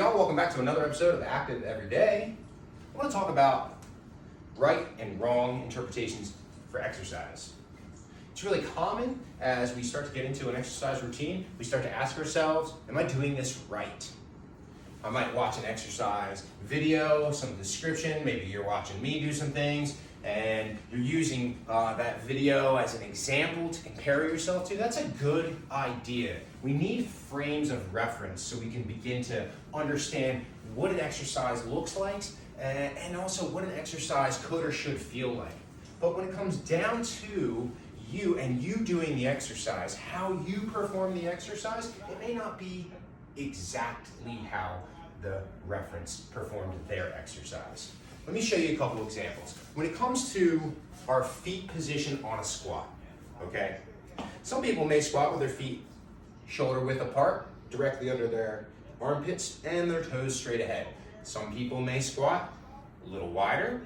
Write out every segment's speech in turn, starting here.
y'all, welcome back to another episode of Active Every Day. I want to talk about right and wrong interpretations for exercise. It's really common as we start to get into an exercise routine, we start to ask ourselves, am I doing this right? I might watch an exercise video, some description, maybe you're watching me do some things, and you're using that video as an example to compare yourself to. That's a good idea. We need frames of reference so we can begin to understand what an exercise looks like and also what an exercise could or should feel like. But when it comes down to you and you doing the exercise, how you perform the exercise, it may not be exactly how the reference performed their exercise. Let me show you a couple examples. When it comes to our feet position on a squat, okay? Some people may squat with their feet shoulder width apart, directly under their armpits and their toes straight ahead. Some people may squat a little wider.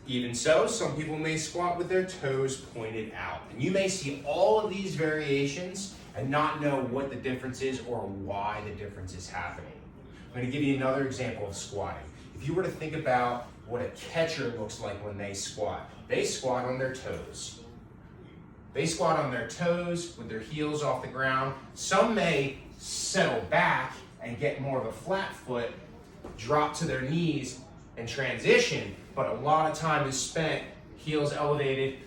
Even so, some people may squat with their toes pointed out. And you may see all of these variations and not know what the difference is or why the difference is happening. I'm going to give you another example of squatting. If you were to think about what a catcher looks like when they squat on their toes. They squat on their toes with their heels off the ground. Some may settle back and get more of a flat foot, drop to their knees and transition, but a lot of time is spent heels elevated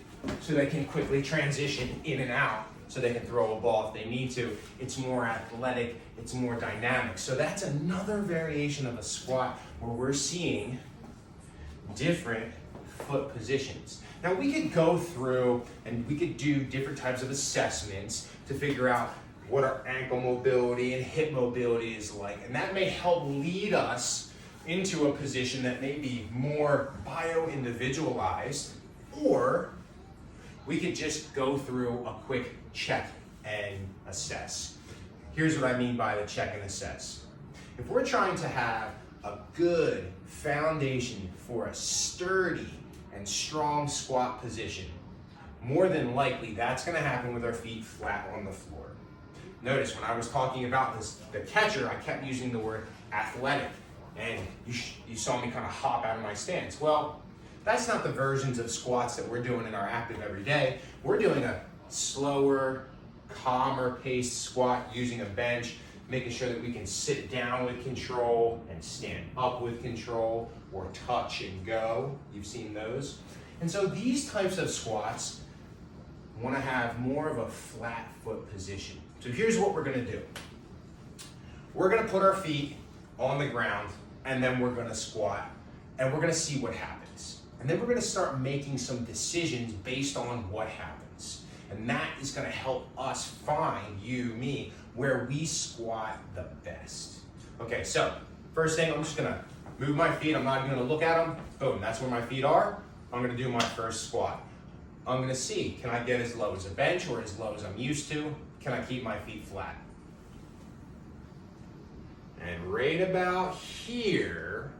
so they can quickly transition in and out so they can throw a ball if they need to. It's more athletic, it's more dynamic. So that's another variation of a squat where we're seeing different foot positions. Now we could go through and we could do different types of assessments to figure out what our ankle mobility and hip mobility is like, and that may help lead us into a position that may be more bio-individualized, or we could just go through a quick check and assess. Here's what I mean by the check and assess. If we're trying to have a good foundation for a sturdy and strong squat position, more than likely that's going to happen with our feet flat on the floor. Notice when I was talking about the catcher, I kept using the word athletic, and you saw me kind of hop out of my stance. Well, that's not the versions of squats that we're doing in our Active Every Day. We're doing a slower, calmer paced squat using a bench, making sure that we can sit down with control and stand up with control, or touch and go. You've seen those. And so these types of squats want to have more of a flat foot position. So here's what we're going to do. We're going to put our feet on the ground, and then we're going to squat, and we're going to see what happens. And then we're going to start making some decisions based on what happens. And that is going to help us find, me, where we squat the best. Okay, so first thing, I'm just going to move my feet. I'm not even going to look at them. Boom, that's where my feet are. I'm going to do my first squat. I'm going to see, can I get as low as a bench or as low as I'm used to? Can I keep my feet flat? And right about here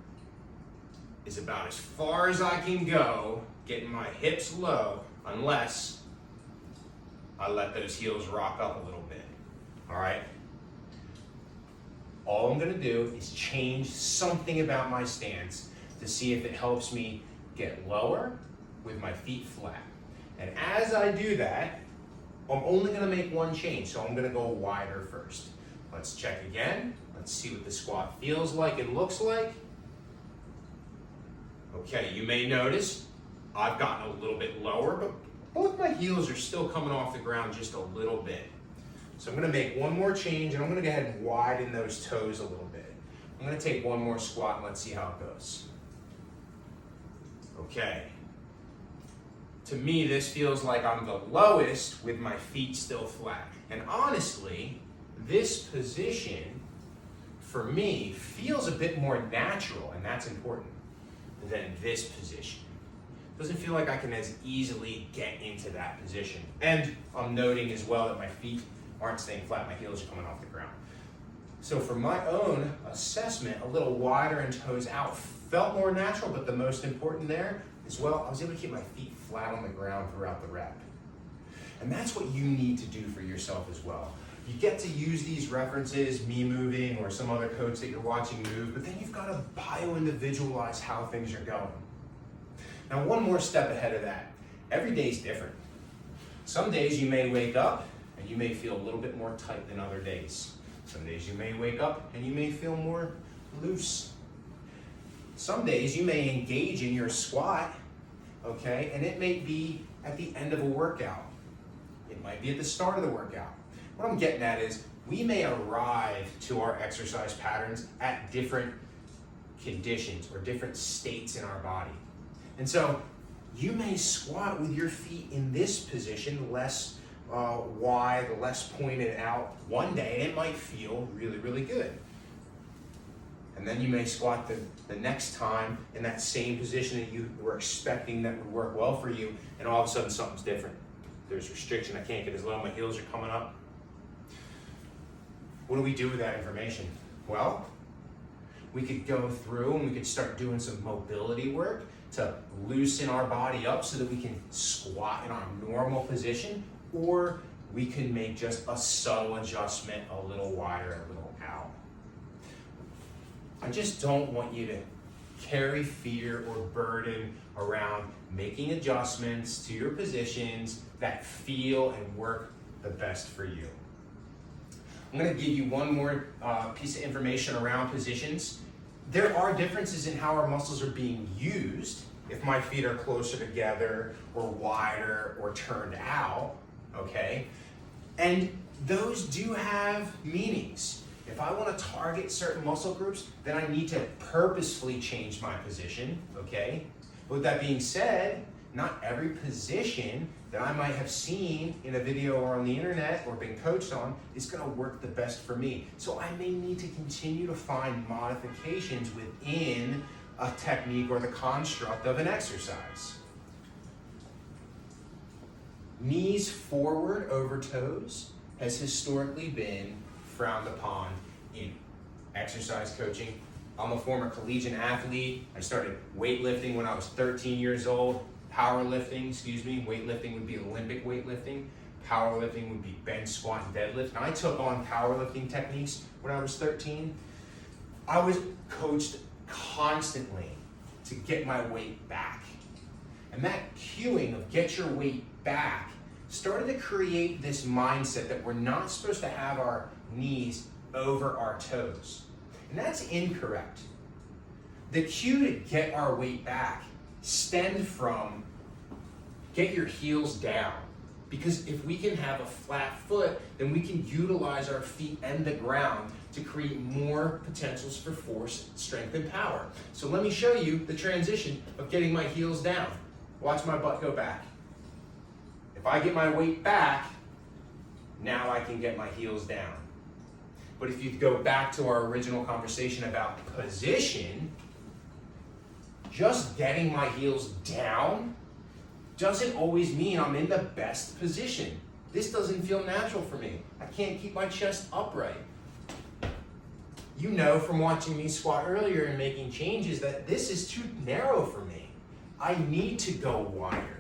is about as far as I can go, getting my hips low, unless I let those heels rock up a little bit. All right? All I'm going to do is change something about my stance to see if it helps me get lower with my feet flat. And as I do that, I'm only going to make one change, so I'm going to go wider first. Let's check again. Let's see what the squat feels like and looks like. Okay, you may notice I've gotten a little bit lower, but both my heels are still coming off the ground just a little bit. So I'm going to make one more change, and I'm going to go ahead and widen those toes a little bit. I'm going to take one more squat, and let's see how it goes. Okay. To me, this feels like I'm the lowest with my feet still flat. And honestly, this position, for me, feels a bit more natural, and that's important, than this position. Doesn't feel like I can as easily get into that position. And I'm noting as well that my feet aren't staying flat, my heels are coming off the ground. So for my own assessment, a little wider and toes out felt more natural, but the most important there as well, I was able to keep my feet flat on the ground throughout the rep. And that's what you need to do for yourself as well. You get to use these references, me moving or some other coach that you're watching move, but then you've got to bio-individualize how things are going. Now, one more step ahead of that. Every day is different. Some days you may wake up and you may feel a little bit more tight than other days. Some days you may wake up and you may feel more loose. Some days you may engage in your squat, okay, and it may be at the end of a workout. It might be at the start of the workout. What I'm getting at is we may arrive to our exercise patterns at different conditions or different states in our body. And so you may squat with your feet in this position, less wide, less pointed out one day, and it might feel really, really good. And then you may squat the next time in that same position that you were expecting that would work well for you, and all of a sudden something's different. There's restriction, I can't get as low, my heels are coming up. What do we do with that information? Well, we could go through and we could start doing some mobility work to loosen our body up so that we can squat in our normal position, or we can make just a subtle adjustment a little wider, a little out. I just don't want you to carry fear or burden around making adjustments to your positions that feel and work the best for you. I'm going to give you one more piece of information around positions. There are differences in how our muscles are being used if my feet are closer together or wider or turned out, okay? And those do have meanings. If I want to target certain muscle groups, then I need to purposefully change my position, okay? With that being said, not every position that I might have seen in a video or on the internet or been coached on is going to work the best for me. So I may need to continue to find modifications within a technique or the construct of an exercise. Knees forward over toes has historically been frowned upon in exercise coaching. I'm a former collegiate athlete. I started weightlifting when I was 13 years old. Weightlifting would be Olympic weightlifting. Powerlifting would be bench, squat, and deadlift. And I took on powerlifting techniques when I was 13. I was coached constantly to get my weight back. And that cueing of get your weight back started to create this mindset that we're not supposed to have our knees over our toes. And that's incorrect. The cue to get our weight back stemmed from get your heels down. Because if we can have a flat foot, then we can utilize our feet and the ground to create more potentials for force, strength, and power. So let me show you the transition of getting my heels down. Watch my butt go back. If I get my weight back, now I can get my heels down. But if you go back to our original conversation about position, just getting my heels down doesn't always mean I'm in the best position. This doesn't feel natural for me. I can't keep my chest upright. You know from watching me squat earlier and making changes that this is too narrow for me. I need to go wider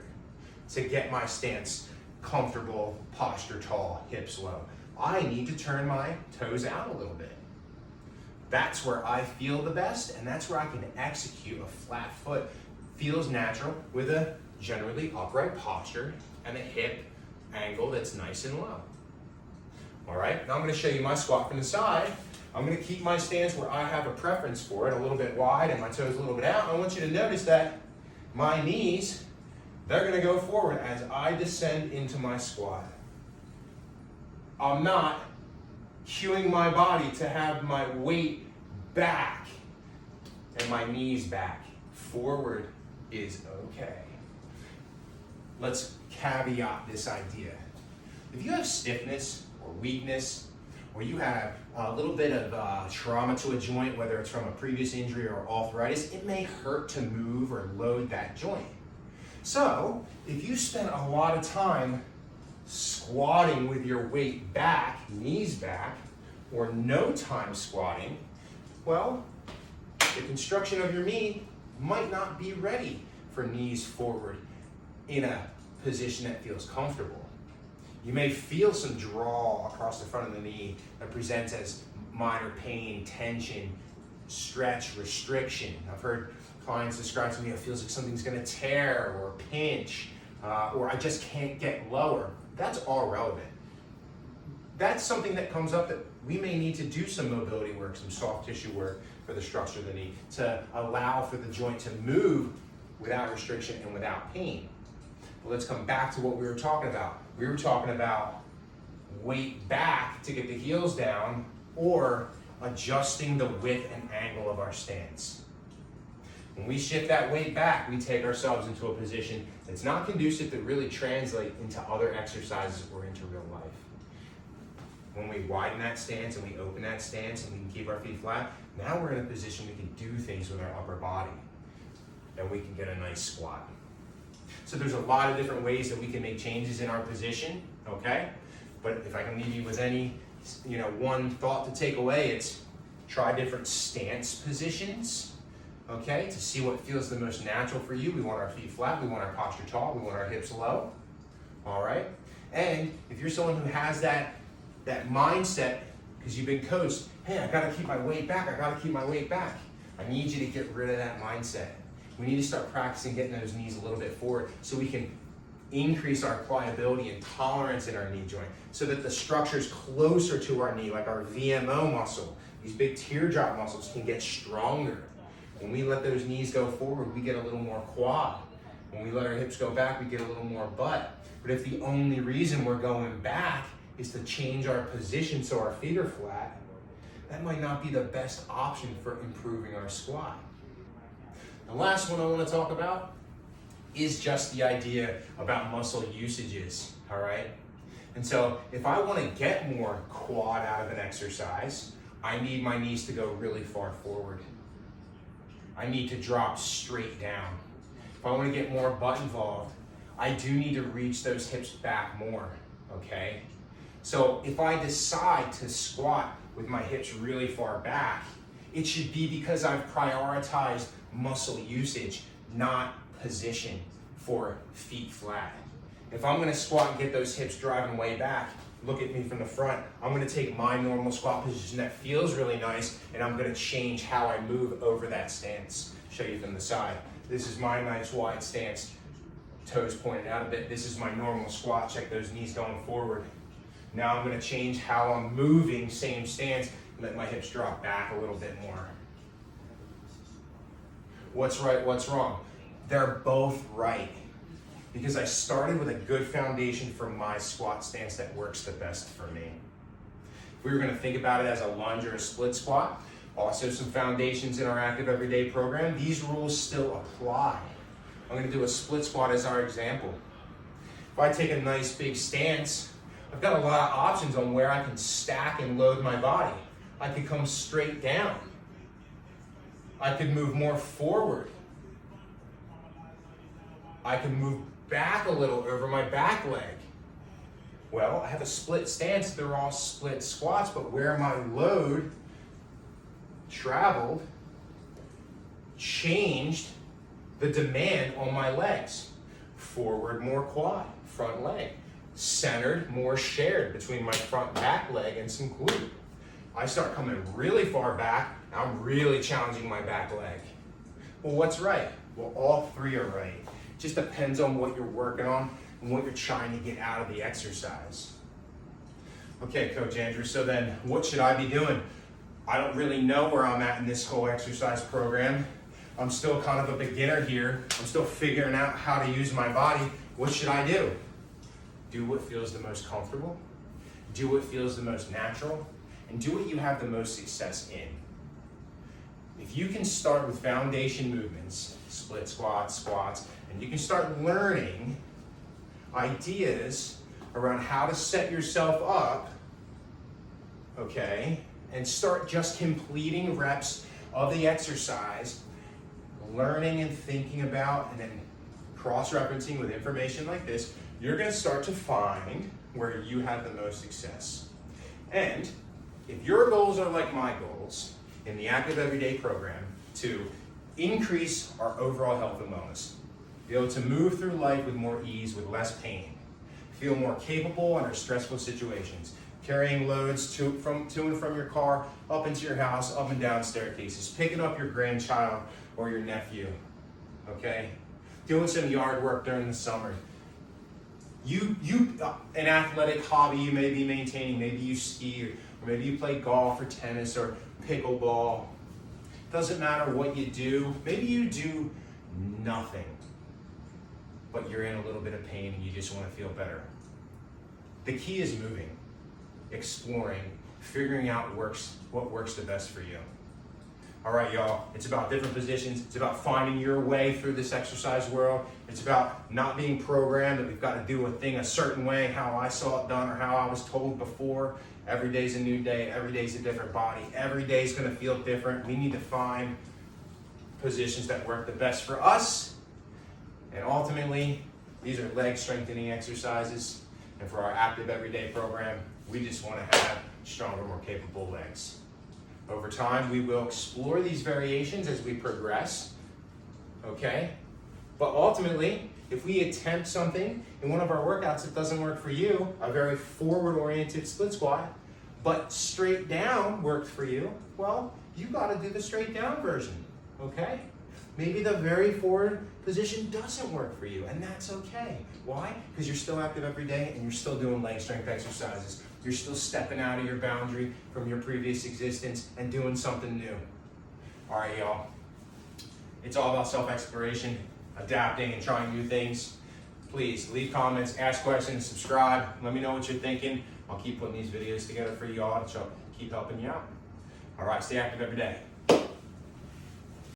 to get my stance comfortable, posture tall, hips low. I need to turn my toes out a little bit. That's where I feel the best, and that's where I can execute a flat foot. Feels natural with a generally upright posture and a hip angle that's nice and low. All right, now I'm going to show you my squat from the side. I'm going to keep my stance where I have a preference for it, a little bit wide and my toes a little bit out. And I want you to notice that my knees, they're going to go forward as I descend into my squat. I'm not cueing my body to have my weight back and my knees back. Forward is okay. Let's caveat this idea. If you have stiffness or weakness, or you have a little bit of trauma to a joint, whether it's from a previous injury or arthritis, it may hurt to move or load that joint. So, if you spend a lot of time squatting with your weight back, knees back, or no time squatting, well, the construction of your knee might not be ready for knees forward in a position that feels comfortable. You may feel some draw across the front of the knee that presents as minor pain, tension, stretch, restriction. I've heard clients describe to me, it feels like something's gonna tear or pinch, or I just can't get lower. That's all relevant. That's something that comes up that we may need to do some mobility work, some soft tissue work for the structure of the knee to allow for the joint to move without restriction and without pain. But let's come back to what we were talking about. We were talking about weight back to get the heels down or adjusting the width and angle of our stance. When we shift that weight back, we take ourselves into a position that's not conducive to really translate into other exercises or into real life. When we widen that stance and we open that stance and we can keep our feet flat, now we're in a position we can do things with our upper body and we can get a nice squat. So there's a lot of different ways that we can make changes in our position, okay? But if I can leave you with any, one thought to take away, it's try different stance positions, okay? To see what feels the most natural for you. We want our feet flat, we want our posture tall, we want our hips low, all right? And if you're someone who has that mindset, because you've been coached, hey, I gotta keep my weight back, I need you to get rid of that mindset. We need to start practicing getting those knees a little bit forward so we can increase our pliability and tolerance in our knee joint so that the structures closer to our knee, like our VMO muscle, these big teardrop muscles can get stronger. When we let those knees go forward, we get a little more quad. When we let our hips go back, we get a little more butt. But if the only reason we're going back is to change our position so our feet are flat, that might not be the best option for improving our squat. The last one I want to talk about is just the idea about muscle usages, all right? And so if I want to get more quad out of an exercise, I need my knees to go really far forward. I need to drop straight down. If I want to get more butt involved, I do need to reach those hips back more, okay? So if I decide to squat with my hips really far back, it should be because I've prioritized muscle usage, not position for feet flat. If I'm gonna squat and get those hips driving way back, look at me from the front, I'm gonna take my normal squat position that feels really nice and I'm gonna change how I move over that stance. Show you from the side. This is my nice wide stance, toes pointed out a bit. This is my normal squat, check those knees going forward. Now I'm gonna change how I'm moving, same stance, let my hips drop back a little bit more. What's right, what's wrong? They're both right. Because I started with a good foundation for my squat stance that works the best for me. If we were gonna think about it as a lunge or a split squat, also some foundations in our active everyday program, these rules still apply. I'm gonna do a split squat as our example. If I take a nice big stance, I've got a lot of options on where I can stack and load my body. I could come straight down. I could move more forward. I can move back a little over my back leg. Well, I have a split stance, they're all split squats, but where my load traveled changed the demand on my legs. Forward, more quad, front leg. Centered, more shared between my front back leg and some glute. I start coming really far back, I'm really challenging my back leg. Well, what's right? Well, all three are right. It just depends on what you're working on and what you're trying to get out of the exercise. Okay, Coach Andrew, so then what should I be doing? I don't really know where I'm at in this whole exercise program. I'm still kind of a beginner here. I'm still figuring out how to use my body. What should I do? Do what feels the most comfortable, do what feels the most natural, and do what you have the most success in. If you can start with foundation movements, split squats, squats, and you can start learning ideas around how to set yourself up, okay, and start just completing reps of the exercise, learning and thinking about, and then cross-referencing with information like this, you're gonna start to find where you have the most success. And if your goals are like my goals in the Active Everyday program to increase our overall health and wellness, be able to move through life with more ease, with less pain, feel more capable under stressful situations. Carrying loads to and from your car, up into your house, up and down staircases, picking up your grandchild or your nephew, okay? Doing some yard work during the summer. An athletic hobby you may be maintaining, maybe you ski, or maybe you play golf or tennis or pickleball. Doesn't matter what you do. Maybe you do nothing, but you're in a little bit of pain and you just want to feel better. The key is moving, exploring, figuring out what works the best for you. All right, y'all, it's about different positions. It's about finding your way through this exercise world. It's about not being programmed that we've got to do a thing a certain way, how I saw it done or how I was told before. Every day's a new day. Every day's a different body. Every day's going to feel different. We need to find positions that work the best for us. And ultimately, these are leg strengthening exercises. And for our active everyday program, we just want to have stronger, more capable legs. Over time, we will explore these variations as we progress, okay? But ultimately, if we attempt something in one of our workouts that doesn't work for you, a very forward-oriented split squat, but straight down worked for you, well, you gotta do the straight down version, okay? Maybe the very forward position doesn't work for you, and that's okay. Why? Because you're still active every day and you're still doing leg strength exercises. You're still stepping out of your boundary from your previous existence and doing something new. All right, y'all. It's all about self-exploration, adapting, and trying new things. Please leave comments, ask questions, subscribe. Let me know what you're thinking. I'll keep putting these videos together for y'all to keep helping you out. All right, stay active every day.